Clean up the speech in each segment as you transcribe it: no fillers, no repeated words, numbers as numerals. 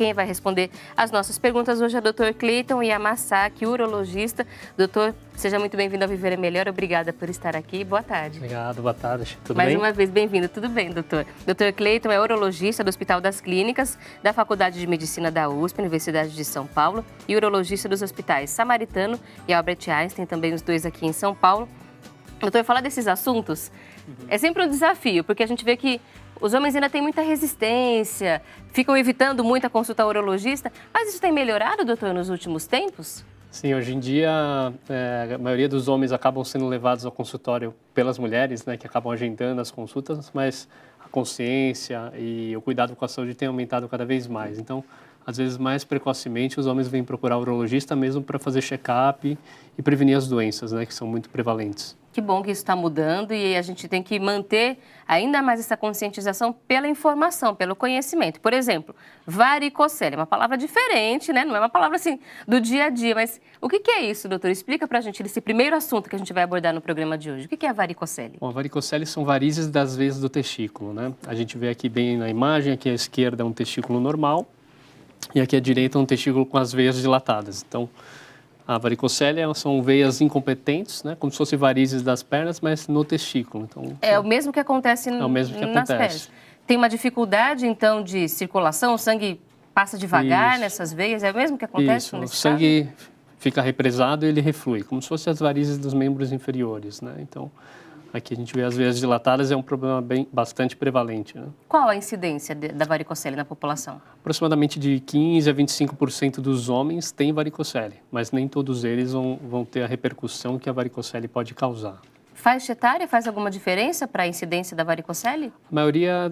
Quem vai responder as nossas perguntas hoje é o Dr. Cleiton Yamasaki, urologista. Doutor, seja muito bem-vindo ao Viver é Melhor. Obrigada por estar aqui. Boa tarde. Obrigado, boa tarde. Tudo bem? Mais uma vez, bem-vindo. Tudo bem, doutor? Dr. Cleiton é urologista do Hospital das Clínicas, da Faculdade de Medicina da USP, Universidade de São Paulo, e urologista dos hospitais Samaritano e Albert Einstein, também os dois aqui em São Paulo. Doutor, falar desses assuntos é sempre um desafio, porque a gente vê que os homens ainda têm muita resistência, ficam evitando muito a consulta ao urologista, mas isso tem melhorado, doutor, nos últimos tempos? Sim, hoje em dia a maioria dos homens acabam sendo levados ao consultório pelas mulheres, né, que acabam agendando as consultas, mas a consciência e o cuidado com a saúde tem aumentado cada vez mais. Então, às vezes, mais precocemente, os homens vêm procurar o urologista mesmo para fazer check-up e prevenir as doenças, né, que são muito prevalentes. Que bom que isso está mudando e a gente tem que manter ainda mais essa conscientização pela informação, pelo conhecimento. Por exemplo, varicocele, é uma palavra diferente, né? Não é uma palavra assim do dia a dia, mas o que é isso, doutor? Explica para a gente esse primeiro assunto que a gente vai abordar no programa de hoje. O que é a varicocele? Bom, a varicocele são varizes das veias do testículo, né? A gente vê aqui bem na imagem, aqui à esquerda é um testículo normal e aqui à direita é um testículo com as veias dilatadas. Então, a varicocele são veias incompetentes, né? Como se fossem varizes das pernas, mas no testículo. Então, é o mesmo que acontece nas pernas. Tem uma dificuldade, então, de circulação? O sangue passa devagar nessas veias? É o mesmo que acontece nesse caso? O sangue fica represado e ele reflui, como se fossem as varizes dos membros inferiores, né? Então, aqui a gente vê as veias dilatadas, é um problema bastante prevalente, né? Qual a incidência da varicocele na população? Aproximadamente de 15% a 25% dos homens têm varicocele, mas nem todos eles vão ter a repercussão que a varicocele pode causar. Faixa etária faz alguma diferença para a incidência da varicocele? A maioria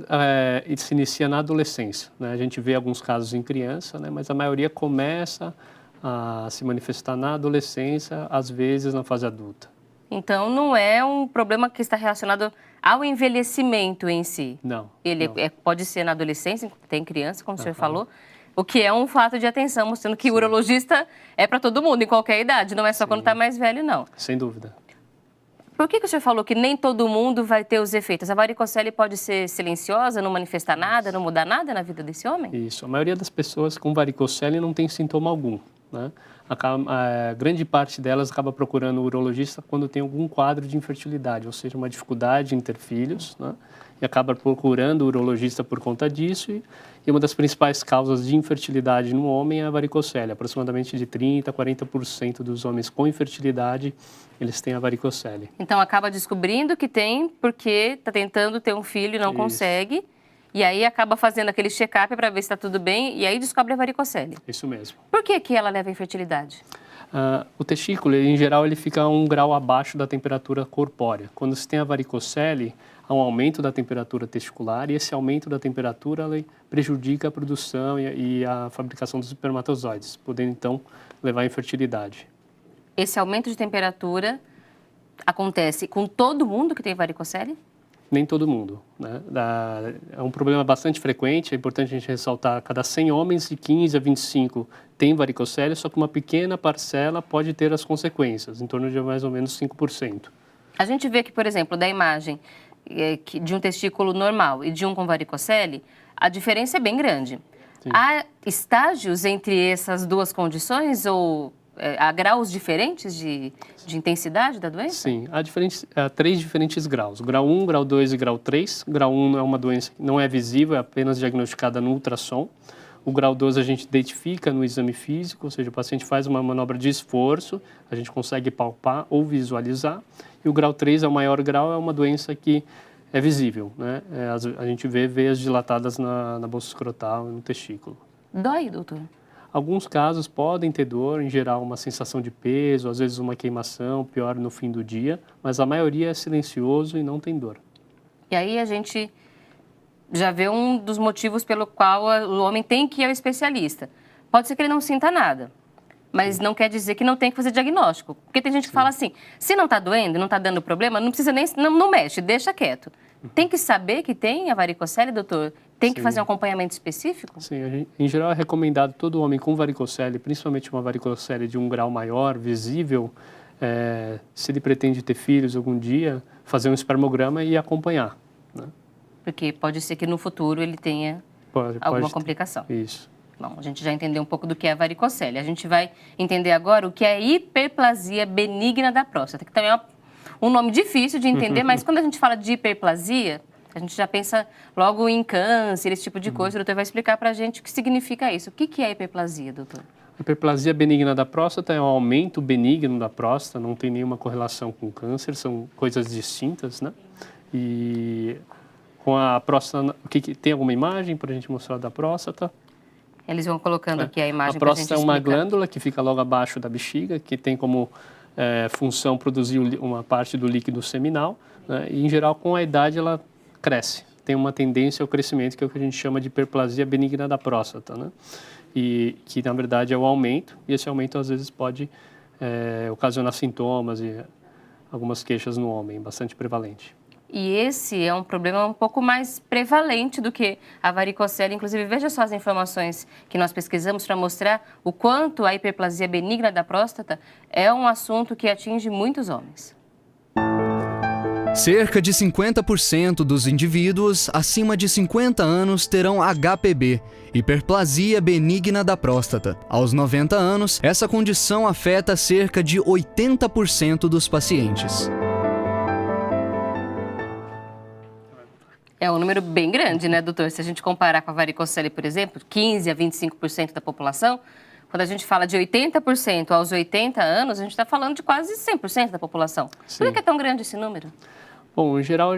se inicia na adolescência, né? A gente vê alguns casos em criança, né? Mas a maioria começa a se manifestar na adolescência, às vezes na fase adulta. Então, não é um problema que está relacionado ao envelhecimento em si? Não. Ele pode ser na adolescência, tem criança, como o senhor falou, o que é um fato de atenção, mostrando que o urologista é para todo mundo, em qualquer idade, não é só quando está mais velho, não. Sem dúvida. Por que o senhor falou que nem todo mundo vai ter os efeitos? A varicocele pode ser silenciosa, não manifestar nada, não mudar nada na vida desse homem? Isso. A maioria das pessoas com varicocele não tem sintoma algum, né? A grande parte delas acaba procurando o urologista quando tem algum quadro de infertilidade, ou seja, uma dificuldade em ter filhos, né? E acaba procurando o urologista por conta disso. E uma das principais causas de infertilidade no homem é a varicocele. Aproximadamente de 30% a 40% dos homens com infertilidade, eles têm a varicocele. Então, acaba descobrindo que tem porque está tentando ter um filho e não consegue. E aí acaba fazendo aquele check-up para ver se está tudo bem e aí descobre a varicocele. Isso mesmo. Por que ela leva à infertilidade? O testículo, em geral, ele fica 1 grau abaixo da temperatura corpórea. Quando se tem a varicocele, há um aumento da temperatura testicular e esse aumento da temperatura prejudica a produção e a fabricação dos espermatozoides, podendo então levar à infertilidade. Esse aumento de temperatura acontece com todo mundo que tem varicocele? Nem todo mundo, né? É um problema bastante frequente, é importante a gente ressaltar, cada 100 homens, de 15 a 25 tem varicocele, só que uma pequena parcela pode ter as consequências, em torno de mais ou menos 5%. A gente vê que, por exemplo, da imagem de um testículo normal e de um com varicocele, a diferença é bem grande. Sim. Há estágios entre essas duas condições ou há graus diferentes de intensidade da doença? Sim, há 3 diferentes graus. Grau 1, grau 2 e grau 3. Grau 1 é uma doença que não é visível, é apenas diagnosticada no ultrassom. O grau 2 a gente identifica no exame físico, ou seja, o paciente faz uma manobra de esforço, a gente consegue palpar ou visualizar. E o grau 3 é o maior grau, é uma doença que é visível, né? A gente vê veias dilatadas na bolsa escrotal e no testículo. Dói, doutor? Alguns casos podem ter dor, em geral uma sensação de peso, às vezes uma queimação, pior no fim do dia, mas a maioria é silencioso e não tem dor. E aí a gente já vê um dos motivos pelo qual o homem tem que ir ao especialista. Pode ser que ele não sinta nada, mas não quer dizer que não tem que fazer diagnóstico. Porque tem gente que fala assim, se não está doendo, não está dando problema, não precisa nem, não mexe, deixa quieto. Tem que saber que tem a varicocele, doutor? Tem que fazer um acompanhamento específico? Sim, em geral é recomendado todo homem com varicocele, principalmente uma varicocele de 1 grau maior, visível, se ele pretende ter filhos algum dia, fazer um espermograma e acompanhar, né? Porque pode ser que no futuro ele tenha alguma complicação. Isso. Bom, a gente já entendeu um pouco do que é a varicocele. A gente vai entender agora o que é hiperplasia benigna da próstata, que também é um nome difícil de entender, mas quando a gente fala de hiperplasia, a gente já pensa logo em câncer, esse tipo de coisa. O doutor vai explicar para a gente o que significa isso. O que é hiperplasia, doutor? A hiperplasia benigna da próstata é um aumento benigno da próstata, não tem nenhuma correlação com câncer, são coisas distintas, né? E com a próstata, tem alguma imagem para a gente mostrar da próstata? Eles vão colocando aqui a imagem. A próstata é uma glândula que fica logo abaixo da bexiga, que tem como função produzir uma parte do líquido seminal, né? E, em geral, com a idade, ela cresce. Tem uma tendência ao crescimento, que é o que a gente chama de hiperplasia benigna da próstata, né? E que, na verdade, é o aumento, e esse aumento, às vezes, pode ocasionar sintomas e algumas queixas no homem, bastante prevalente. E esse é um problema um pouco mais prevalente do que a varicocele. Inclusive, veja só as informações que nós pesquisamos para mostrar o quanto a hiperplasia benigna da próstata é um assunto que atinge muitos homens. Cerca de 50% dos indivíduos acima de 50 anos terão HPB, hiperplasia benigna da próstata. Aos 90 anos, essa condição afeta cerca de 80% dos pacientes. É um número bem grande, né, doutor? Se a gente comparar com a varicocele, por exemplo, 15% a 25% da população, quando a gente fala de 80% aos 80 anos, a gente está falando de quase 100% da população. Sim. Por que é tão grande esse número? Bom, em geral,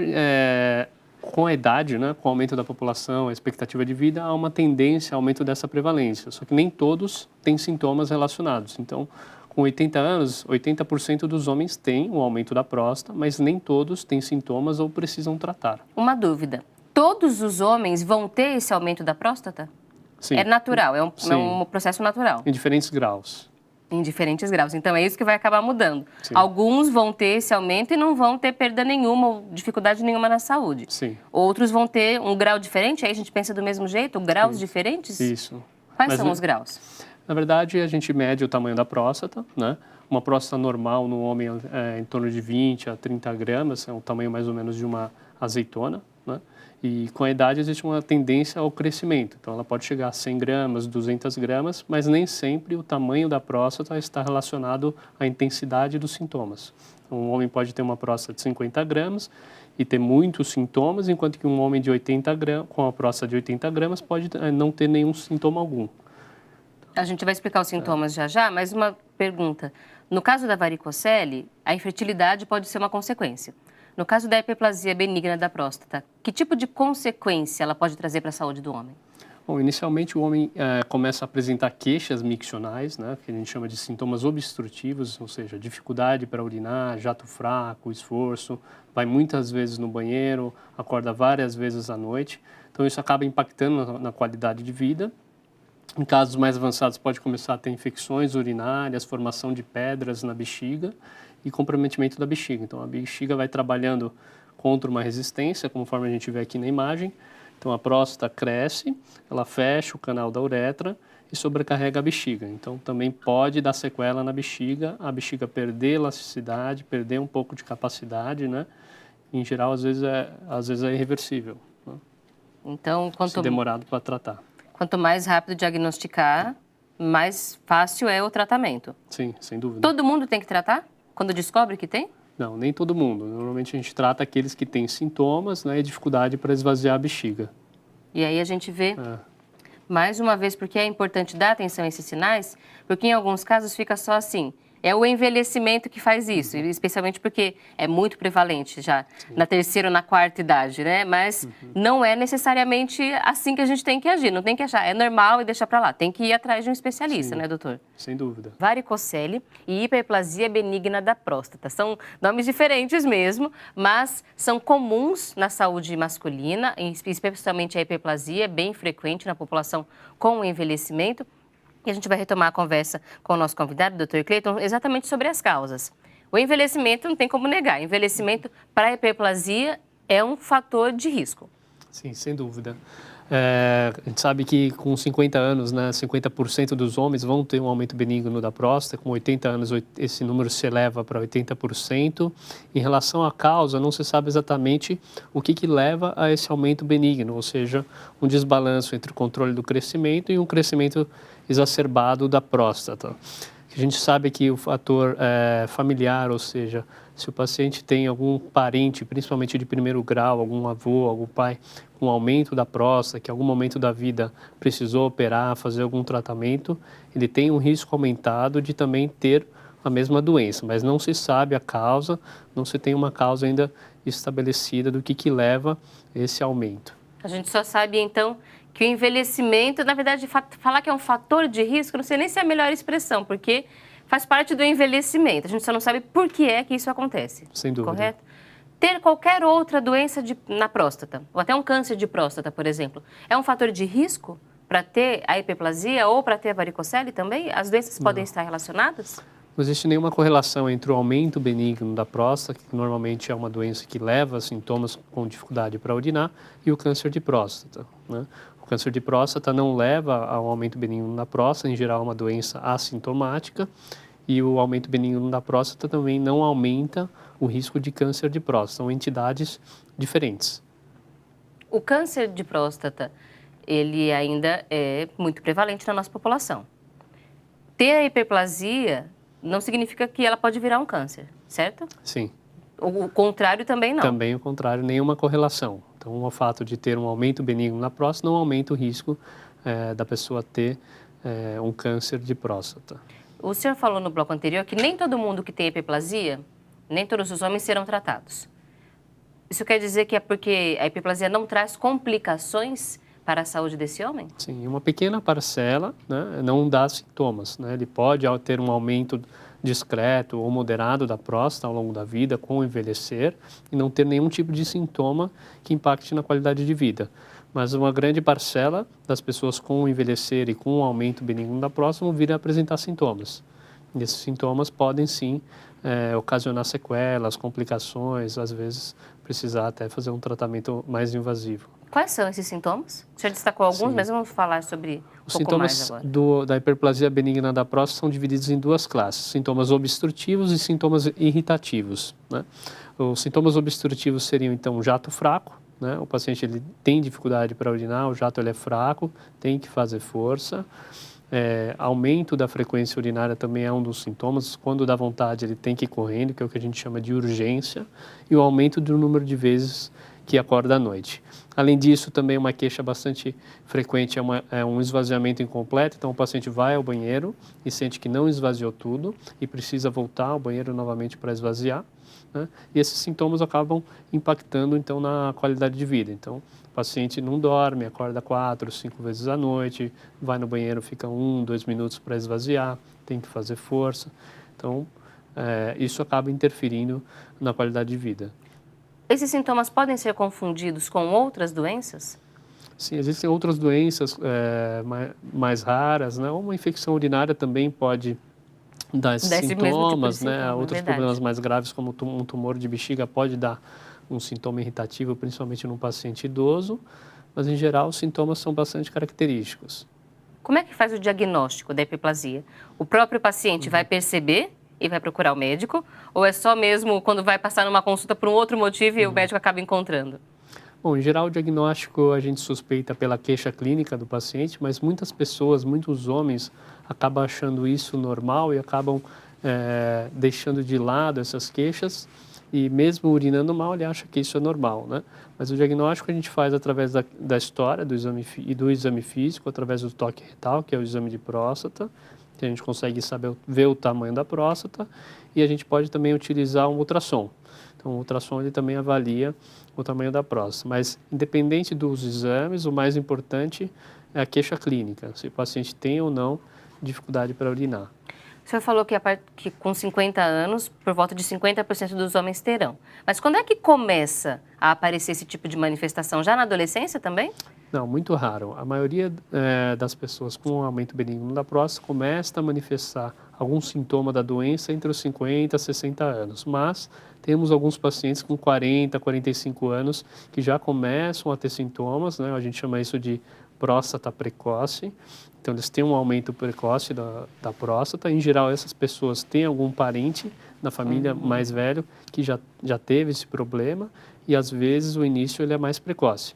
com a idade, né, com o aumento da população, a expectativa de vida, há uma tendência ao aumento dessa prevalência. Só que nem todos têm sintomas relacionados. Então, com 80 anos, 80% dos homens têm um aumento da próstata, mas nem todos têm sintomas ou precisam tratar. Uma dúvida. Todos os homens vão ter esse aumento da próstata? Sim. É natural, é um processo natural. Em diferentes graus. Em diferentes graus. Então, é isso que vai acabar mudando. Sim. Alguns vão ter esse aumento e não vão ter perda nenhuma ou dificuldade nenhuma na saúde. Sim. Outros vão ter um grau diferente, aí a gente pensa do mesmo jeito, graus diferentes? Isso. Quais são os graus? Na verdade, a gente mede o tamanho da próstata, né? Uma próstata normal no homem é em torno de 20 a 30 gramas, é o tamanho mais ou menos de uma azeitona, né? E com a idade existe uma tendência ao crescimento. Então, ela pode chegar a 100 gramas, 200 gramas, mas nem sempre o tamanho da próstata está relacionado à intensidade dos sintomas. Então, um homem pode ter uma próstata de 50 gramas e ter muitos sintomas, enquanto que um homem de 80 gramas, com a próstata de 80 gramas pode não ter nenhum sintoma algum. A gente vai explicar os sintomas já, mas uma pergunta. No caso da varicocele, a infertilidade pode ser uma consequência. No caso da hiperplasia benigna da próstata, que tipo de consequência ela pode trazer para a saúde do homem? Bom, inicialmente o homem começa a apresentar queixas miccionais, né, que a gente chama de sintomas obstrutivos, ou seja, dificuldade para urinar, jato fraco, esforço, vai muitas vezes no banheiro, acorda várias vezes à noite. Então isso acaba impactando na qualidade de vida. Em casos mais avançados pode começar a ter infecções urinárias, formação de pedras na bexiga e comprometimento da bexiga. Então a bexiga vai trabalhando contra uma resistência, conforme a gente vê aqui na imagem. Então a próstata cresce, ela fecha o canal da uretra e sobrecarrega a bexiga. Então também pode dar sequela na bexiga, a bexiga perder elasticidade, perder um pouco de capacidade, né? Em geral, às vezes é irreversível, né? Então, Se demorado para tratar. Quanto mais rápido diagnosticar, mais fácil é o tratamento. Sim, sem dúvida. Todo mundo tem que tratar quando descobre que tem? Não, nem todo mundo. Normalmente a gente trata aqueles que têm sintomas, né, e dificuldade para esvaziar a bexiga. E aí a gente vê, mais uma vez, porque é importante dar atenção a esses sinais, porque em alguns casos fica só assim. É o envelhecimento que faz isso, especialmente porque é muito prevalente já na terceira ou na quarta idade, né? Mas não é necessariamente assim que a gente tem que agir, não tem que achar, é normal e deixar para lá. Tem que ir atrás de um especialista, né, doutor? Sem dúvida. Varicocele e hiperplasia benigna da próstata. São nomes diferentes mesmo, mas são comuns na saúde masculina, especialmente a hiperplasia, é bem frequente na população com o envelhecimento. E a gente vai retomar a conversa com o nosso convidado, o Dr. Cleiton, exatamente sobre as causas. O envelhecimento não tem como negar. Envelhecimento para a hiperplasia é um fator de risco. Sim, sem dúvida. A gente sabe que com 50 anos, né, 50% dos homens vão ter um aumento benigno da próstata, com 80 anos esse número se eleva para 80%. Em relação à causa, não se sabe exatamente o que leva a esse aumento benigno, ou seja, um desbalanço entre o controle do crescimento e um crescimento exacerbado da próstata. A gente sabe que o fator familiar, ou seja, se o paciente tem algum parente, principalmente de primeiro grau, algum avô, algum pai, com aumento da próstata, que em algum momento da vida precisou operar, fazer algum tratamento, ele tem um risco aumentado de também ter a mesma doença, mas não se sabe a causa, não se tem uma causa ainda estabelecida do que leva esse aumento. A gente só sabe, então, que o envelhecimento, na verdade, falar que é um fator de risco, não sei nem se é a melhor expressão, porque faz parte do envelhecimento. A gente só não sabe por que é que isso acontece. Sem dúvida. Correto? Ter qualquer outra doença na próstata, ou até um câncer de próstata, por exemplo, é um fator de risco para ter a hiperplasia ou para ter a varicocele também? As doenças podem estar relacionadas? Não existe nenhuma correlação entre o aumento benigno da próstata, que normalmente é uma doença que leva a sintomas com dificuldade para urinar, e o câncer de próstata, né? O câncer de próstata não leva ao aumento benigno da próstata, em geral é uma doença assintomática, e o aumento benigno da próstata também não aumenta o risco de câncer de próstata. São entidades diferentes. O câncer de próstata, ele ainda é muito prevalente na nossa população. Ter a hiperplasia não significa que ela pode virar um câncer, certo? Sim. O contrário também não. Também o contrário, nenhuma correlação. Então, o fato de ter um aumento benigno na próstata não aumenta o risco da pessoa ter um câncer de próstata. O senhor falou no bloco anterior que nem todo mundo que tem hiperplasia, nem todos os homens serão tratados. Isso quer dizer que é porque a hiperplasia não traz complicações para a saúde desse homem? Sim, uma pequena parcela, né, não dá sintomas, né? Ele pode ter um aumento discreto ou moderado da próstata ao longo da vida com o envelhecer e não ter nenhum tipo de sintoma que impacte na qualidade de vida. Mas uma grande parcela das pessoas com o envelhecer e com o aumento benigno da próstata vão vir a apresentar sintomas. E esses sintomas podem sim ocasionar sequelas, complicações, às vezes precisar até fazer um tratamento mais invasivo. Quais são esses sintomas? O senhor destacou alguns, Sim. Mas vamos falar sobre Os pouco mais agora. sintomas da hiperplasia benigna da próstata são divididos em duas classes, sintomas obstrutivos e sintomas irritativos, né? Os sintomas obstrutivos seriam, então, jato fraco, né? O paciente ele tem dificuldade para urinar, o jato ele é fraco, tem que fazer força. Aumento da frequência urinária também é um dos sintomas. Quando dá vontade, ele tem que ir correndo, que é o que a gente chama de urgência, e o aumento do número de vezes que acorda à noite. Além disso, também uma queixa bastante frequente é um esvaziamento incompleto. Então, o paciente vai ao banheiro e sente que não esvaziou tudo e precisa voltar ao banheiro novamente para esvaziar, né? E esses sintomas acabam impactando, então, na qualidade de vida. Então, o paciente não dorme, acorda 4, 5 vezes à noite, vai no banheiro, fica 1, 2 minutos para esvaziar, tem que fazer força. Então, isso acaba interferindo na qualidade de vida. Esses sintomas podem ser confundidos com outras doenças? Sim, existem outras doenças mais raras, né? Uma infecção urinária também pode dar esses sintomas, tipo de né? sintoma, Outros problemas mais graves, como um tumor de bexiga, pode dar um sintoma irritativo, principalmente num paciente idoso, mas em geral os sintomas são bastante característicos. Como é que faz o diagnóstico da hiperplasia? O próprio paciente vai perceber e vai procurar o médico? Ou é só mesmo quando vai passar numa consulta por um outro motivo e o médico acaba encontrando? Bom, em geral o diagnóstico a gente suspeita pela queixa clínica do paciente, mas muitas pessoas, muitos homens, acabam achando isso normal e acabam deixando de lado essas queixas e mesmo urinando mal ele acha que isso é normal, né? Mas o diagnóstico a gente faz através da história do exame físico, através do toque retal, que é o exame de próstata, que a gente consegue ver o tamanho da próstata, e a gente pode também utilizar um ultrassom. Então, o ultrassom ele também avalia o tamanho da próstata. Mas, independente dos exames, o mais importante é a queixa clínica, se o paciente tem ou não dificuldade para urinar. O senhor falou que com 50 anos, por volta de 50% dos homens terão. Mas quando é que começa a aparecer esse tipo de manifestação? Já na adolescência também? Não, muito raro. A maioria das pessoas com aumento benigno da próstata começa a manifestar algum sintoma da doença entre os 50 e 60 anos, mas temos alguns pacientes com 40, 45 anos que já começam a ter sintomas, né? A gente chama isso de próstata precoce. Então, eles têm um aumento precoce da próstata. Em geral, essas pessoas têm algum parente na família mais velho que já teve esse problema e, às vezes, o início ele é mais precoce.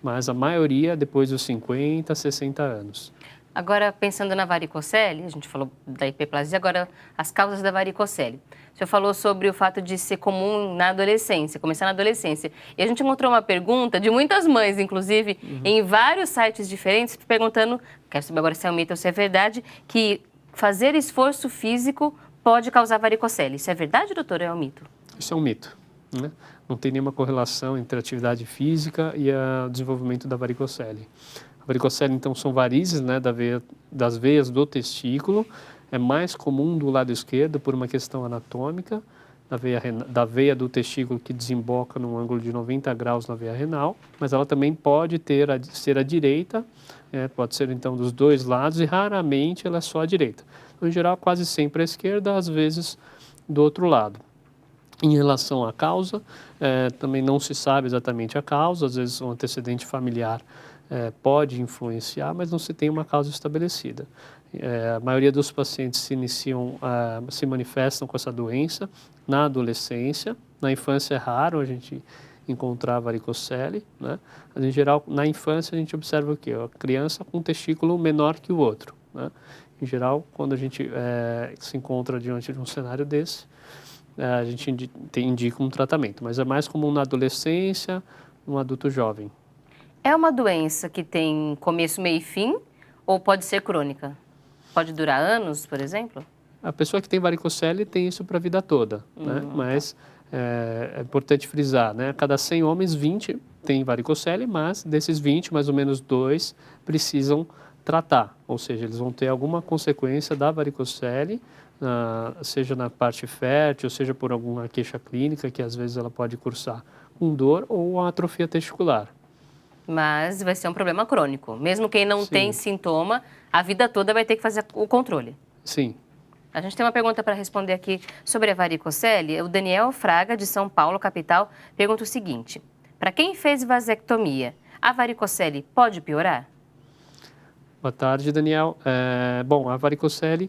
Mas a maioria depois dos 50, 60 anos. Agora, pensando na varicocele, a gente falou da hiperplasia, agora as causas da varicocele. O senhor falou sobre o fato de ser comum na adolescência, começar na adolescência. E a gente encontrou uma pergunta de muitas mães, inclusive, em vários sites diferentes, perguntando, quero saber agora se é um mito ou se é verdade, que fazer esforço físico pode causar varicocele. Isso é verdade, doutor, ou é um mito? Isso é um mito, né? Não tem nenhuma correlação entre a atividade física e o desenvolvimento da varicocele. A varicocele, então, são varizes, né, das veias do testículo. É mais comum do lado esquerdo por uma questão anatômica, da veia do testículo que desemboca num ângulo de 90 graus na veia renal, mas ela também pode ser à direita, pode ser, então, dos dois lados e raramente ela é só à direita. Então, em geral, quase sempre à esquerda, às vezes do outro lado. Em relação à causa, também não se sabe exatamente a causa, às vezes um antecedente familiar pode influenciar, mas não se tem uma causa estabelecida. A maioria dos pacientes se manifestam com essa doença na adolescência. Na infância é raro a gente encontrar varicocele, né? Mas, em geral, na infância a gente observa o quê? A criança com um testículo menor que o outro, né? Em geral, quando a gente se encontra diante de um cenário desse, a gente indica um tratamento, mas é mais comum na adolescência, no adulto jovem. É uma doença que tem começo, meio e fim ou pode ser crônica? Pode durar anos, por exemplo? A pessoa que tem varicocele tem isso para a vida toda, né? Mas é importante frisar, né? A cada 100 homens, 20 têm varicocele, mas desses 20, mais ou menos 2 precisam tratar, ou seja, eles vão ter alguma consequência da varicocele, seja na parte fértil, seja por alguma queixa clínica, que às vezes ela pode cursar com dor ou a atrofia testicular. Mas vai ser um problema crônico. Mesmo quem não tem sintoma, a vida toda vai ter que fazer o controle. Sim. A gente tem uma pergunta para responder aqui sobre a varicocele. O Daniel Fraga, de São Paulo, capital, pergunta o seguinte: para quem fez vasectomia, a varicocele pode piorar? Boa tarde, Daniel. Bom, a varicocele,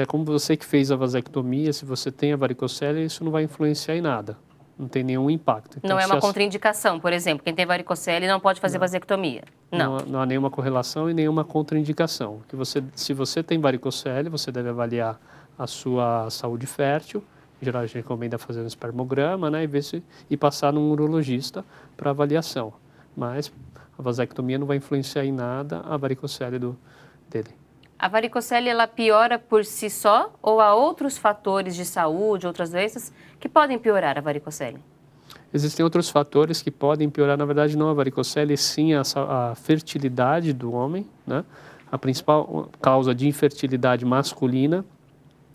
como você que fez a vasectomia, se você tem a varicocele, isso não vai influenciar em nada. Não tem nenhum impacto. Então, não é uma contraindicação, por exemplo, quem tem varicocele não pode fazer vasectomia? Não. Não há nenhuma correlação e nenhuma contraindicação. Se você tem varicocele, você deve avaliar a sua saúde fértil. Em geral, a gente recomenda fazer um espermograma, né, e passar num urologista para avaliação. Mas a vasectomia não vai influenciar em nada a varicocele dele. A varicocele, ela piora por si só ou há outros fatores de saúde, outras doenças, que podem piorar a varicocele? Existem outros fatores que podem piorar, na verdade, não a varicocele, sim a fertilidade do homem, né? A principal causa de infertilidade masculina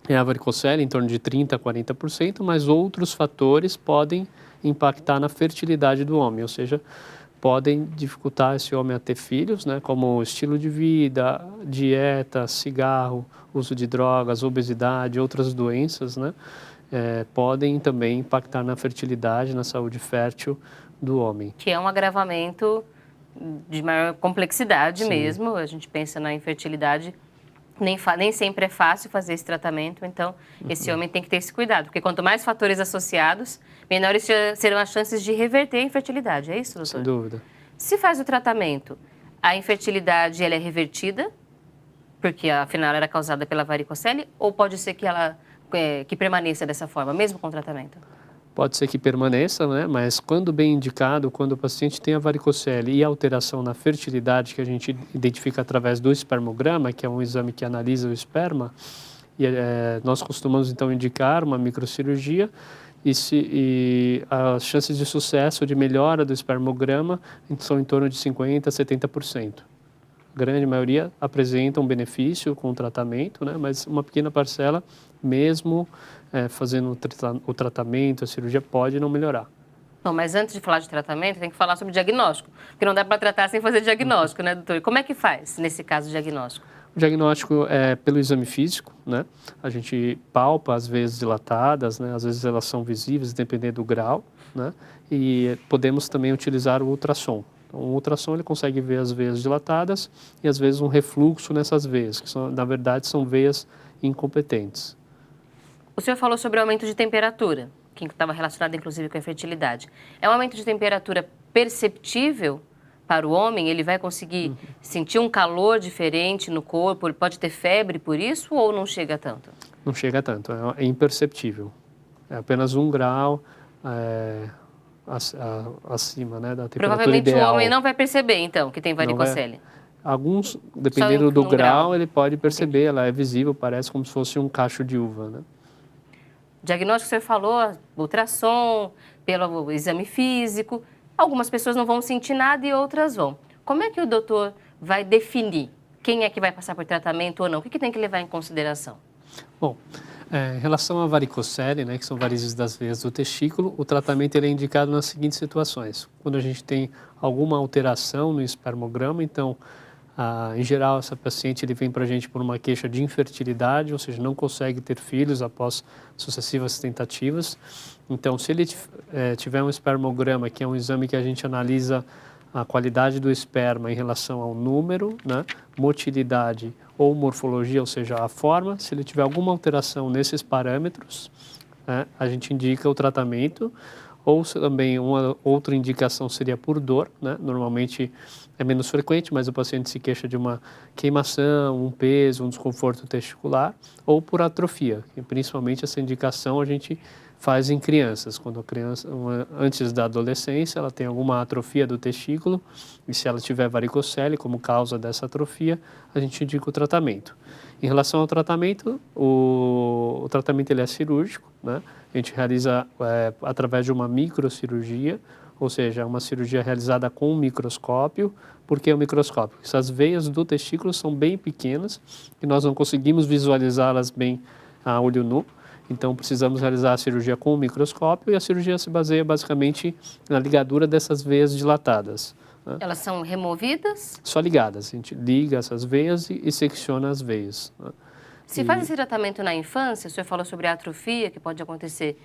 é a varicocele, em torno de 30% a 40%, mas outros fatores podem impactar na fertilidade do homem, ou seja, podem dificultar esse homem a ter filhos, né, como estilo de vida, dieta, cigarro, uso de drogas, obesidade, outras doenças, né, podem também impactar na fertilidade, na saúde fértil do homem. Que é um agravamento de maior complexidade. Sim. Mesmo, a gente pensa na infertilidade, nem sempre é fácil fazer esse tratamento, então esse homem tem que ter esse cuidado, porque quanto mais fatores associados, menores serão as chances de reverter a infertilidade, é isso, doutor? Sem dúvida. Se faz o tratamento, a infertilidade ela é revertida, porque afinal era causada pela varicocele, ou pode ser que ela que permaneça dessa forma, mesmo com o tratamento? Pode ser que permaneça, né? Mas quando bem indicado, quando o paciente tem a varicocele e alteração na fertilidade, que a gente identifica através do espermograma, que é um exame que analisa o esperma, nós costumamos então indicar uma microcirurgia e as chances de sucesso de melhora do espermograma são em torno de 50% a 70%. A grande maioria apresentam benefício com o tratamento, né? Mas uma pequena parcela, mesmo fazendo o tratamento, a cirurgia, pode não melhorar. Bom, mas antes de falar de tratamento, tem que falar sobre diagnóstico, porque não dá para tratar sem fazer diagnóstico, né, doutor? Como é que faz, nesse caso, o diagnóstico? O diagnóstico é pelo exame físico, né? A gente palpa as veias dilatadas, né? Às vezes elas são visíveis, dependendo do grau, né? E podemos também utilizar o ultrassom. Então, o ultrassom ele consegue ver as veias dilatadas e às vezes um refluxo nessas veias, que são, na verdade são veias incompetentes. O senhor falou sobre o aumento de temperatura, que estava relacionado inclusive com a infertilidade. É um aumento de temperatura perceptível para o homem? Ele vai conseguir sentir um calor diferente no corpo? Ele pode ter febre por isso ou não chega tanto? Não chega tanto, é imperceptível. É apenas 1 grau acima, né, da temperatura Provavelmente ideal. o homem não vai perceber, então, que tem varicocele. Alguns, dependendo do grau, ele pode perceber, ela é visível, parece como se fosse um cacho de uva, né? Diagnóstico que o senhor falou, ultrassom, pelo exame físico. Algumas pessoas não vão sentir nada e outras vão. Como é que o doutor vai definir quem é que vai passar por tratamento ou não? O que tem que levar em consideração? Bom, em relação à varicocele, né, que são varizes das veias do testículo, o tratamento ele é indicado nas seguintes situações. Quando a gente tem alguma alteração no espermograma, então, em geral, essa paciente ele vem para a gente por uma queixa de infertilidade, ou seja, não consegue ter filhos após sucessivas tentativas. Então, se ele tiver um espermograma, que é um exame que a gente analisa a qualidade do esperma em relação ao número, né, motilidade ou morfologia, ou seja, a forma, se ele tiver alguma alteração nesses parâmetros, né, a gente indica o tratamento. Ou também uma outra indicação seria por dor, né? Normalmente é menos frequente, mas o paciente se queixa de uma queimação, um peso, um desconforto testicular, ou por atrofia, e principalmente essa indicação a gente faz em crianças, quando a criança, antes da adolescência, ela tem alguma atrofia do testículo, e se ela tiver varicocele como causa dessa atrofia, a gente indica o tratamento. Em relação ao tratamento, o tratamento ele é cirúrgico, né? A gente realiza através de uma microcirurgia, ou seja, uma cirurgia realizada com um microscópio. Por que o microscópio? Essas veias do testículo são bem pequenas e nós não conseguimos visualizá-las bem a olho nu. Então, precisamos realizar a cirurgia com o microscópio e a cirurgia se baseia basicamente na ligadura dessas veias dilatadas. Né? Elas são removidas? Só ligadas. A gente liga essas veias e secciona as veias. Né? Se faz esse tratamento na infância, o senhor falou sobre a atrofia que pode acontecer,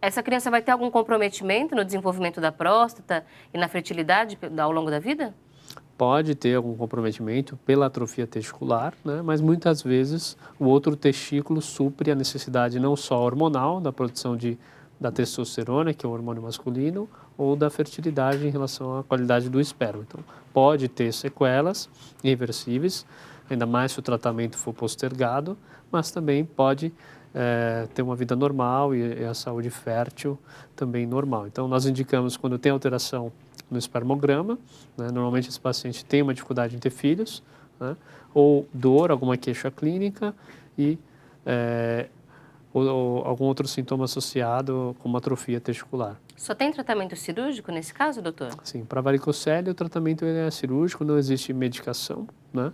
essa criança vai ter algum comprometimento no desenvolvimento da próstata e na fertilidade ao longo da vida? Pode ter algum comprometimento pela atrofia testicular, né? Mas muitas vezes o outro testículo supre a necessidade não só hormonal, da produção da testosterona, que é o hormônio masculino, ou da fertilidade em relação à qualidade do esperma. Então, pode ter sequelas irreversíveis, ainda mais se o tratamento for postergado, mas também pode ter uma vida normal e a saúde fértil também normal. Então, nós indicamos quando tem alteração no espermograma, né? Normalmente esse paciente tem uma dificuldade em ter filhos, né? Ou dor, alguma queixa clínica e ou algum outro sintoma associado com uma atrofia testicular. Só tem tratamento cirúrgico nesse caso, doutor? Sim, para varicocele o tratamento é cirúrgico, não existe medicação, né?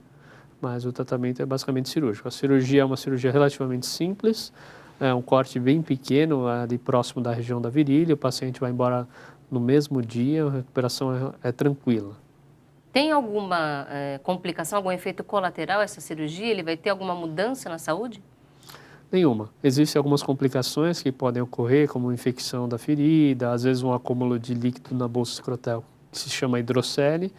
Mas o tratamento é basicamente cirúrgico. A cirurgia é uma cirurgia relativamente simples, é um corte bem pequeno ali próximo da região da virilha, o paciente vai embora no mesmo dia, a recuperação é tranquila. Tem alguma complicação, algum efeito colateral essa cirurgia? Ele vai ter alguma mudança na saúde? Nenhuma. Existem algumas complicações que podem ocorrer, como infecção da ferida, às vezes um acúmulo de líquido na bolsa escrotal, que se chama hidrocele,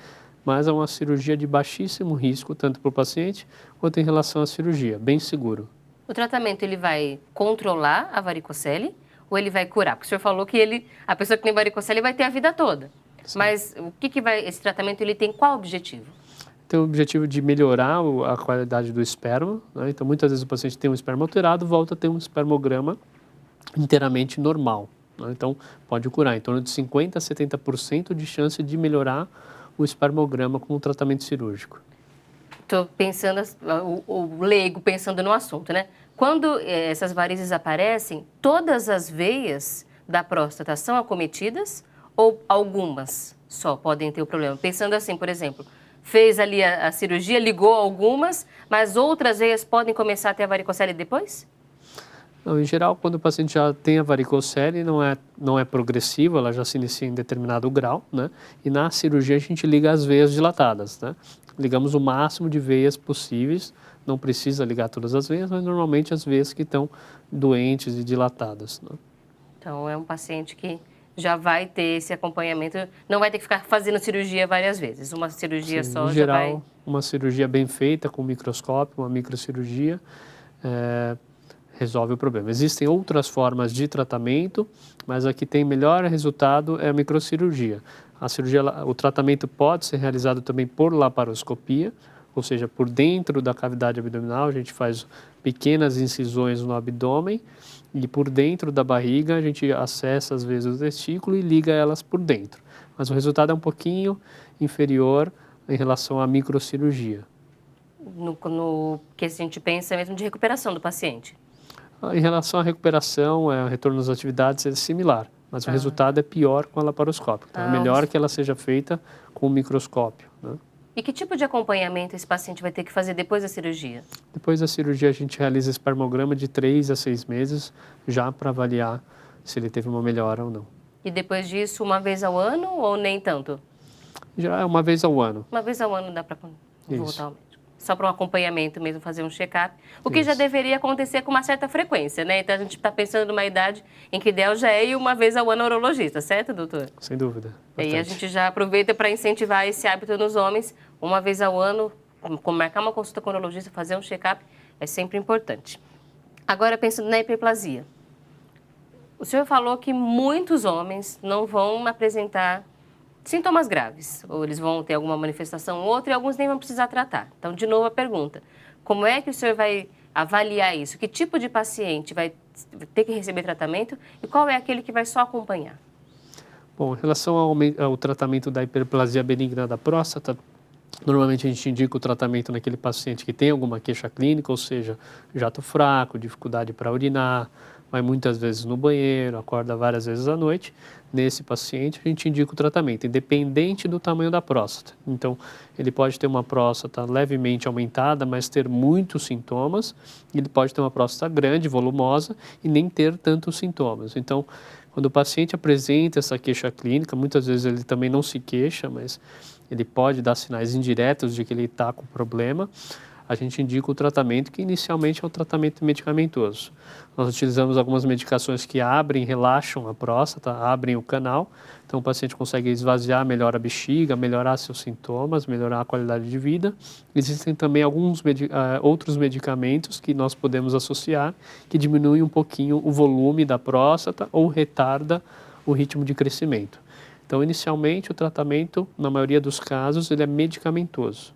mas é uma cirurgia de baixíssimo risco, tanto para o paciente quanto em relação à cirurgia, bem seguro. O tratamento ele vai controlar a varicocele ou ele vai curar? Porque o senhor falou que a pessoa que tem varicocele vai ter a vida toda. Sim. Mas o que esse tratamento ele tem qual objetivo? Tem o objetivo de melhorar a qualidade do esperma, né? Então, muitas vezes o paciente tem um esperma alterado, volta a ter um espermograma inteiramente normal, né? Então, pode curar em torno de 50% a 70% de chance de melhorar o espermograma com o tratamento cirúrgico. Estou pensando, o leigo pensando no assunto, né? Quando essas varizes aparecem, todas as veias da próstata são acometidas ou algumas só podem ter o problema? Pensando assim, por exemplo, fez ali a cirurgia, ligou algumas, mas outras veias podem começar a ter a varicocele depois? Não, em geral, quando o paciente já tem a varicocele, não é progressiva, ela já se inicia em determinado grau, né? E na cirurgia a gente liga as veias dilatadas, né? Ligamos o máximo de veias possíveis, não precisa ligar todas as veias, mas normalmente as veias que estão doentes e dilatadas, né? Então, é um paciente que já vai ter esse acompanhamento, não vai ter que ficar fazendo cirurgia várias vezes. Uma cirurgia Sim, só em já geral, vai... uma cirurgia bem feita com microscópio, uma microcirurgia, resolve o problema. Existem outras formas de tratamento, mas a que tem melhor resultado é a microcirurgia. A cirurgia, o tratamento pode ser realizado também por laparoscopia, ou seja, por dentro da cavidade abdominal, a gente faz pequenas incisões no abdômen e por dentro da barriga a gente acessa às vezes o testículo e liga elas por dentro. Mas o resultado é um pouquinho inferior em relação à microcirurgia. No que a gente pensa mesmo de recuperação do paciente. Em relação à recuperação, o retorno às atividades é similar, mas o resultado é pior com a laparoscópica. Então, é melhor que ela seja feita com o microscópio, né? E que tipo de acompanhamento esse paciente vai ter que fazer depois da cirurgia? Depois da cirurgia, a gente realiza espermograma de 3 a 6 meses, já para avaliar se ele teve uma melhora ou não. E depois disso, uma vez ao ano ou nem tanto? Já é uma vez ao ano. Uma vez ao ano dá para voltar Isso. ao médico. Só para um acompanhamento mesmo, fazer um check-up. O que já deveria acontecer com uma certa frequência, né? Então, a gente está pensando numa idade em que o ideal já é ir uma vez ao ano ao urologista, certo, doutor? Sem dúvida. E aí a Bastante. gente já aproveita para incentivar esse hábito nos homens. Uma vez ao ano, marcar uma consulta com o urologista, fazer um check-up, é sempre importante. Agora, pensando na hiperplasia. O senhor falou que muitos homens não vão apresentar sintomas graves, ou eles vão ter alguma manifestação ou outra e alguns nem vão precisar tratar. Então, de novo a pergunta, como é que o senhor vai avaliar isso? Que tipo de paciente vai ter que receber tratamento e qual é aquele que vai só acompanhar? Bom, em relação ao tratamento da hiperplasia benigna da próstata, normalmente a gente indica o tratamento naquele paciente que tem alguma queixa clínica, ou seja, jato fraco, dificuldade para urinar, vai muitas vezes no banheiro, acorda várias vezes à noite. Nesse paciente, a gente indica o tratamento, independente do tamanho da próstata. Então, ele pode ter uma próstata levemente aumentada, mas ter muitos sintomas. Ele pode ter uma próstata grande, volumosa, e nem ter tantos sintomas. Então, quando o paciente apresenta essa queixa clínica, muitas vezes ele também não se queixa, mas ele pode dar sinais indiretos de que ele está com problema. A gente indica o tratamento, que inicialmente é o tratamento medicamentoso. Nós utilizamos algumas medicações que abrem, relaxam a próstata, abrem o canal, então o paciente consegue esvaziar melhor a bexiga, melhorar seus sintomas, melhorar a qualidade de vida. Existem também alguns outros medicamentos que nós podemos associar, que diminuem um pouquinho o volume da próstata ou retarda o ritmo de crescimento. Então, inicialmente, o tratamento, na maioria dos casos, ele é medicamentoso.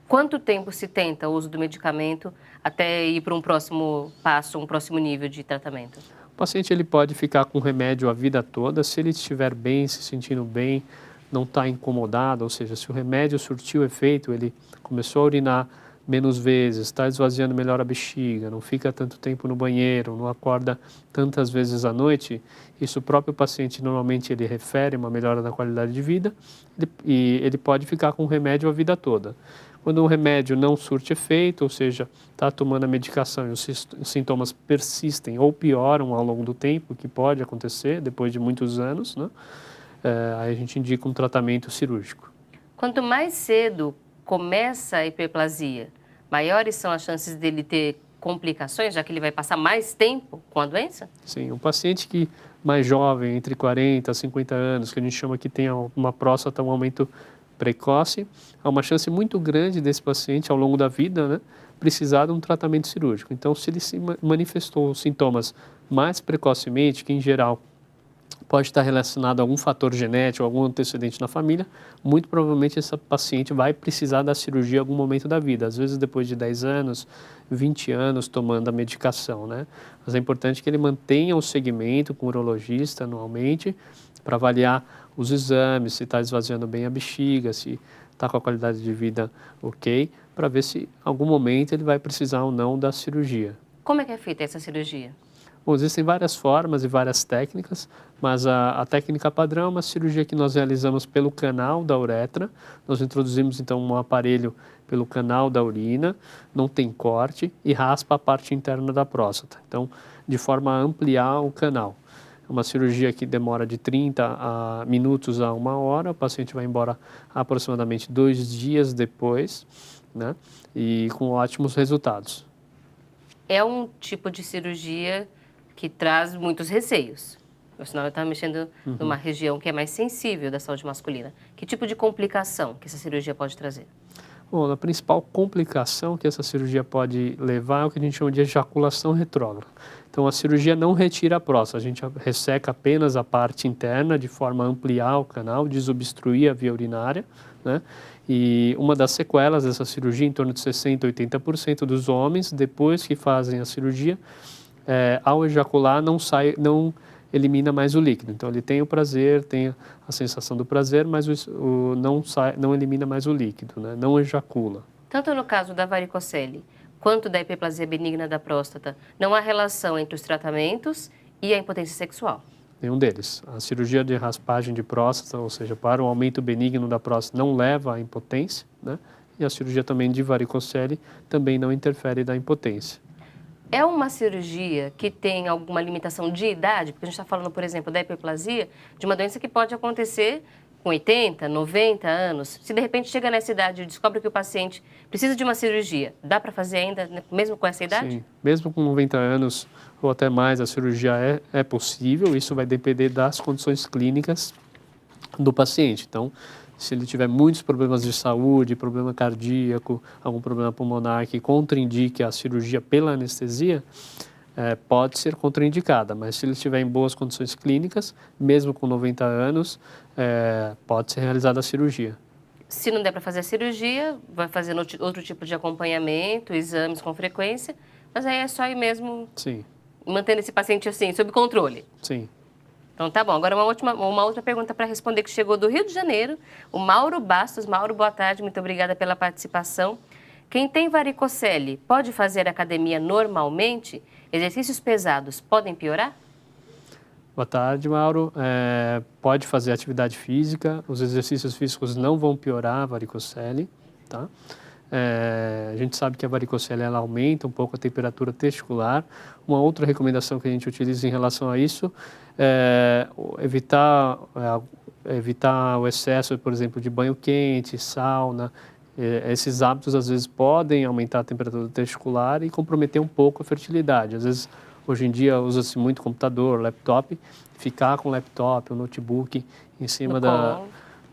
Quanto tempo se tenta o uso do medicamento até ir para um próximo passo, um próximo nível de tratamento? O paciente ele pode ficar com remédio a vida toda, se ele estiver bem, se sentindo bem, não está incomodado, ou seja, se o remédio surtiu efeito, ele começou a urinar menos vezes, está esvaziando melhor a bexiga, não fica tanto tempo no banheiro, não acorda tantas vezes à noite, isso o próprio paciente normalmente ele refere uma melhora na qualidade de vida e ele pode ficar com o remédio a vida toda. Quando o remédio não surte efeito, ou seja, está tomando a medicação e os sintomas persistem ou pioram ao longo do tempo, que pode acontecer depois de muitos anos, né? Aí a gente indica um tratamento cirúrgico. Quanto mais cedo começa a hiperplasia, maiores são as chances dele ter complicações, já que ele vai passar mais tempo com a doença? Sim, um paciente que mais jovem, entre 40 a 50 anos, que a gente chama que tem uma próstata, um aumento precoce, há uma chance muito grande desse paciente, ao longo da vida, né, precisar de um tratamento cirúrgico. Então, se ele se manifestou sintomas mais precocemente, que em geral pode estar relacionado a algum fator genético, algum antecedente na família, muito provavelmente essa paciente vai precisar da cirurgia em algum momento da vida, às vezes depois de 10 anos, 20 anos tomando a medicação, né? Mas é importante que ele mantenha o segmento com o urologista anualmente para avaliar os exames, se está esvaziando bem a bexiga, se está com a qualidade de vida ok, para ver se em algum momento ele vai precisar ou não da cirurgia. Como é que é feita essa cirurgia? Bom, existem várias formas e várias técnicas, mas a técnica padrão é uma cirurgia que nós realizamos pelo canal da uretra. Nós introduzimos então um aparelho pelo canal da urina, não tem corte e raspa a parte interna da próstata. Então, de forma a ampliar o canal. É uma cirurgia que demora de 30 minutos a 1 hora, o paciente vai embora aproximadamente 2 dias depois, né? E com ótimos resultados. É um tipo de cirurgia que traz muitos receios. Senão eu estava mexendo numa região que é mais sensível da saúde masculina. Que tipo de complicação que essa cirurgia pode trazer? Bom, a principal complicação que essa cirurgia pode levar é o que a gente chama de ejaculação retrógrada. Então, a cirurgia não retira a próstata, a gente resseca apenas a parte interna de forma a ampliar o canal, desobstruir a via urinária, né? E uma das sequelas dessa cirurgia, em torno de 60% a 80% dos homens, depois que fazem a cirurgia, ao ejacular não elimina mais o líquido. Então, ele tem o prazer, tem a sensação do prazer, mas não elimina mais o líquido, né? Não ejacula. Tanto no caso da varicocele quanto da hiperplasia benigna da próstata, não há relação entre os tratamentos e a impotência sexual? Nenhum deles. A cirurgia de raspagem de próstata, ou seja, para o aumento benigno da próstata, não leva à impotência, né? E a cirurgia também de varicocele também não interfere na impotência. É uma cirurgia que tem alguma limitação de idade? Porque a gente está falando, por exemplo, da hiperplasia, de uma doença que pode acontecer com 80, 90 anos. Se de repente chega nessa idade e descobre que o paciente precisa de uma cirurgia, dá para fazer ainda, mesmo com essa idade? Sim, mesmo com 90 anos ou até mais, a cirurgia é possível. Isso vai depender das condições clínicas do paciente. Então, se ele tiver muitos problemas de saúde, problema cardíaco, algum problema pulmonar que contraindique a cirurgia pela anestesia, pode ser contraindicada, mas se ele estiver em boas condições clínicas, mesmo com 90 anos, pode ser realizada a cirurgia. Se não der para fazer a cirurgia, vai fazer outro tipo de acompanhamento, exames com frequência, mas aí é só ir mesmo. Sim. Mantendo esse paciente assim, sob controle. Sim. Então tá bom. Agora uma outra pergunta para responder que chegou do Rio de Janeiro, o Mauro Bastos. Mauro, boa tarde, muito obrigada pela participação. Quem tem varicocele pode fazer academia normalmente? Exercícios pesados podem piorar? Boa tarde, Mauro. Pode fazer atividade física, os exercícios físicos não vão piorar a varicocele, tá? A gente sabe que a varicocele ela aumenta um pouco a temperatura testicular. Uma outra recomendação que a gente utiliza em relação a isso é evitar o excesso, por exemplo, de banho quente, sauna. Esses hábitos às vezes podem aumentar a temperatura testicular e comprometer um pouco a fertilidade. Às vezes, hoje em dia, usa-se muito computador, laptop. Ficar com o laptop ou notebook em cima da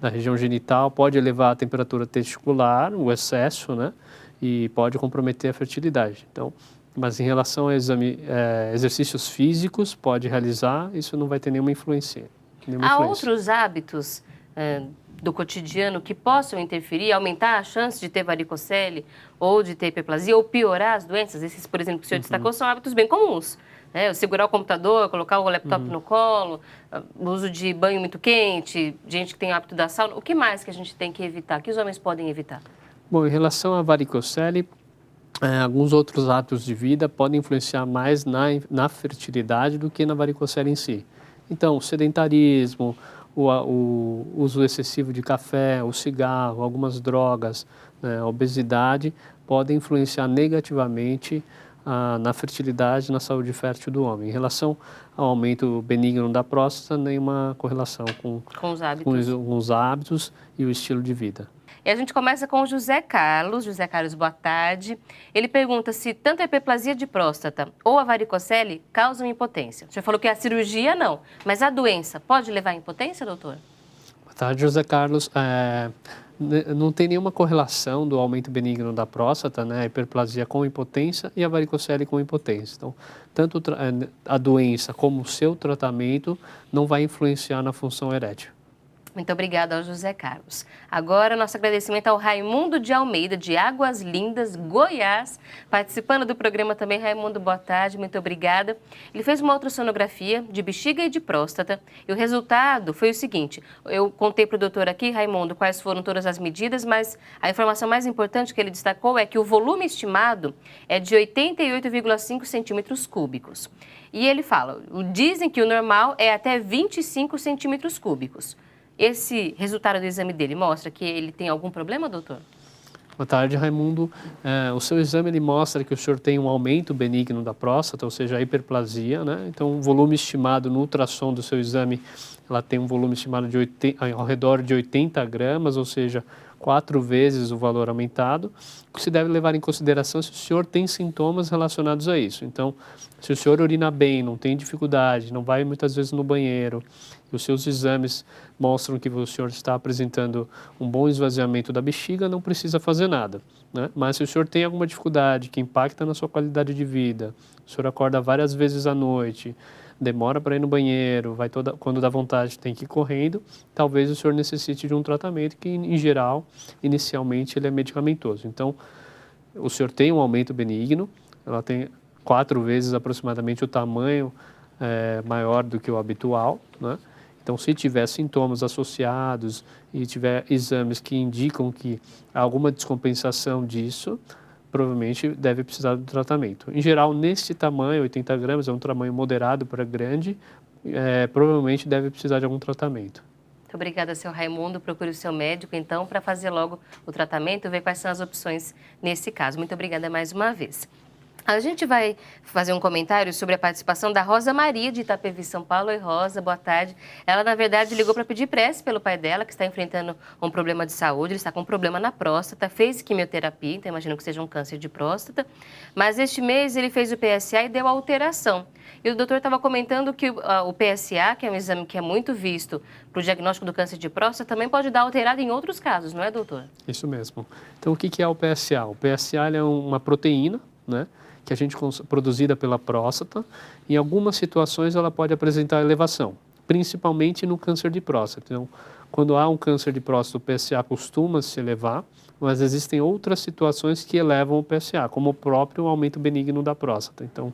região genital pode elevar a temperatura testicular, o excesso, né? E pode comprometer a fertilidade. Então, mas em relação a exercícios físicos, pode realizar, isso não vai ter nenhuma influência. Há outros hábitos do cotidiano que possam interferir, aumentar a chance de ter varicocele ou de ter hiperplasia ou piorar as doenças? Esses, por exemplo, que o senhor destacou, são hábitos bem comuns. Segurar o computador, colocar o laptop no colo, o uso de banho muito quente, gente que tem o hábito da sauna. O que mais que a gente tem que evitar? Que os homens podem evitar? Bom, em relação à varicocele, alguns outros hábitos de vida podem influenciar mais na fertilidade do que na varicocele em si. Então, o sedentarismo, o uso excessivo de café, o cigarro, algumas drogas, né, a obesidade, podem influenciar negativamente na fertilidade, na saúde fértil do homem. Em relação ao aumento benigno da próstata, nenhuma correlação com os hábitos e o estilo de vida. E a gente começa com o José Carlos. José Carlos, boa tarde. Ele pergunta se tanto a hiperplasia de próstata ou a varicocele causam impotência. O senhor falou que a cirurgia não, mas a doença pode levar à impotência, doutor? Boa tarde, José Carlos. Não tem nenhuma correlação do aumento benigno da próstata, né, a hiperplasia com impotência e a varicocele com impotência. Então, tanto a doença como o seu tratamento não vai influenciar na função erétil. Muito obrigada ao José Carlos. Agora, nosso agradecimento ao Raimundo de Almeida, de Águas Lindas, Goiás, participando do programa também. Raimundo, boa tarde, muito obrigada. Ele fez uma ultrassonografia de bexiga e de próstata e o resultado foi o seguinte: eu contei para o doutor aqui, Raimundo, quais foram todas as medidas, mas a informação mais importante que ele destacou é que o volume estimado é de 88,5 centímetros cúbicos. E ele fala, dizem que o normal é até 25 centímetros cúbicos. Esse resultado do exame dele mostra que ele tem algum problema, doutor? Boa tarde, Raimundo. O seu exame ele mostra que o senhor tem um aumento benigno da próstata, ou seja, a hiperplasia, né? Então, o volume estimado no ultrassom do seu exame, ela tem um volume estimado de ao redor de 80 gramas, ou seja, 4 vezes o valor aumentado, que se deve levar em consideração se o senhor tem sintomas relacionados a isso. Então, se o senhor urina bem, não tem dificuldade, não vai muitas vezes no banheiro, e os seus exames mostram que o senhor está apresentando um bom esvaziamento da bexiga, não precisa fazer nada, né? Mas se o senhor tem alguma dificuldade que impacta na sua qualidade de vida, o senhor acorda várias vezes à noite, demora para ir no banheiro, quando dá vontade tem que ir correndo, talvez o senhor necessite de um tratamento que, em geral, inicialmente ele é medicamentoso. Então, o senhor tem um aumento benigno, ela tem 4 vezes aproximadamente o tamanho maior do que o habitual, né? Então, se tiver sintomas associados e tiver exames que indicam que há alguma descompensação disso, provavelmente deve precisar do tratamento. Em geral, nesse tamanho, 80 gramas, é um tamanho moderado para grande, provavelmente deve precisar de algum tratamento. Muito obrigada, seu Raimundo. Procure o seu médico, então, para fazer logo o tratamento e ver quais são as opções nesse caso. Muito obrigada mais uma vez. A gente vai fazer um comentário sobre a participação da Rosa Maria, de Itapevi, São Paulo. Oi, Rosa, boa tarde. Ela, na verdade, ligou para pedir prece pelo pai dela, que está enfrentando um problema de saúde. Ele está com um problema na próstata, fez quimioterapia, então imagino que seja um câncer de próstata. Mas este mês ele fez o PSA e deu alteração. E o doutor estava comentando que o PSA, que é um exame que é muito visto para o diagnóstico do câncer de próstata, também pode dar alterado em outros casos, não é, doutor? Isso mesmo. Então, o que é o PSA? O PSA é uma proteína, né, que a gente produzida pela próstata. Em algumas situações ela pode apresentar elevação, principalmente no câncer de próstata. Então, quando há um câncer de próstata, o PSA costuma se elevar, mas existem outras situações que elevam o PSA, como o próprio aumento benigno da próstata. Então,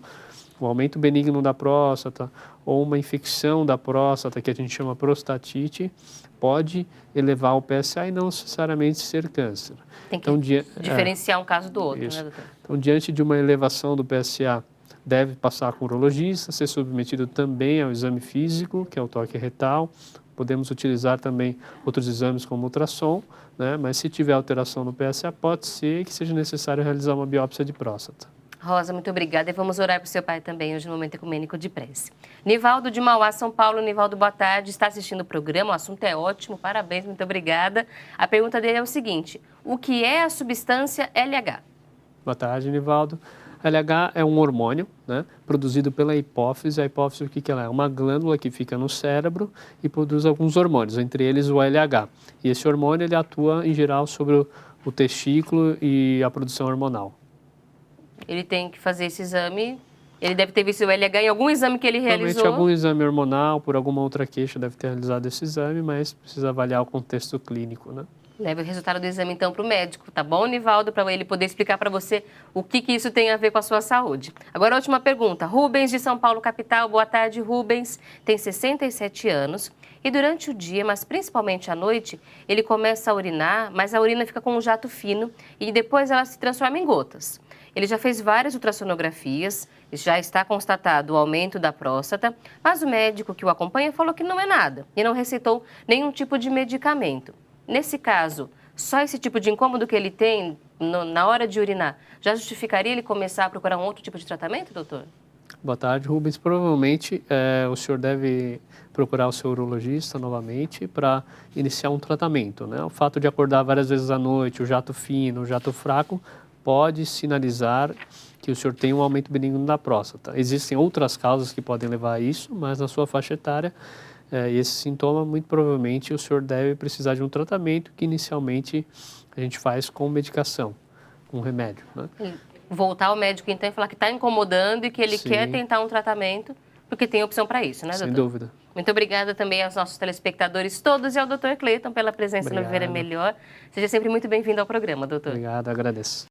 o aumento benigno da próstata ou uma infecção da próstata, que a gente chama prostatite, pode elevar o PSA e não necessariamente ser câncer. Tem que diferenciar um caso do outro, isso, né, doutor? Então, diante de uma elevação do PSA, deve passar com o urologista, ser submetido também ao exame físico, que é o toque retal. Podemos utilizar também outros exames como ultrassom, né? Mas se tiver alteração no PSA, pode ser que seja necessário realizar uma biópsia de próstata. Rosa, muito obrigada. E vamos orar para o seu pai também, hoje no Momento Ecumênico de Prece. Nivaldo de Mauá, São Paulo. Nivaldo, boa tarde. Está assistindo o programa, o assunto é ótimo, parabéns, muito obrigada. A pergunta dele é o seguinte: o que é a substância LH? Boa tarde, Nivaldo. LH é um hormônio, né, produzido pela hipófise. A hipófise, o que ela é? Uma glândula que fica no cérebro e produz alguns hormônios, entre eles o LH. E esse hormônio ele atua, em geral, sobre o testículo e a produção hormonal. Ele tem que fazer esse exame, ele deve ter visto o LH em algum exame que ele realizou. Provavelmente algum exame hormonal, por alguma outra queixa, deve ter realizado esse exame, mas precisa avaliar o contexto clínico, né? Leve o resultado do exame, então, para o médico, tá bom, Nivaldo? Para ele poder explicar para você o que isso tem a ver com a sua saúde. Agora, a última pergunta. Rubens, de São Paulo, capital. Boa tarde, Rubens. Tem 67 anos e durante o dia, mas principalmente à noite, ele começa a urinar, mas a urina fica com um jato fino e depois ela se transforma em gotas. Ele já fez várias ultrassonografias, já está constatado o aumento da próstata, mas o médico que o acompanha falou que não é nada e não receitou nenhum tipo de medicamento. Nesse caso, só esse tipo de incômodo que ele tem na hora de urinar já justificaria ele começar a procurar um outro tipo de tratamento, doutor? Boa tarde, Rubens. Provavelmente o senhor deve procurar o seu urologista novamente para iniciar um tratamento, né? O fato de acordar várias vezes à noite, o jato fino, o jato fraco, pode sinalizar que o senhor tem um aumento benigno da próstata. Existem outras causas que podem levar a isso, mas na sua faixa etária, esse sintoma, muito provavelmente, o senhor deve precisar de um tratamento que inicialmente a gente faz com medicação, com remédio, né? Voltar ao médico, então, e falar que está incomodando e que ele Sim. quer tentar um tratamento, porque tem opção para isso, né, doutor? Sem dúvida. Muito obrigada também aos nossos telespectadores todos e ao Dr. Cleiton pela presença no Viver é Melhor. Seja sempre muito bem-vindo ao programa, doutor. Obrigado, agradeço.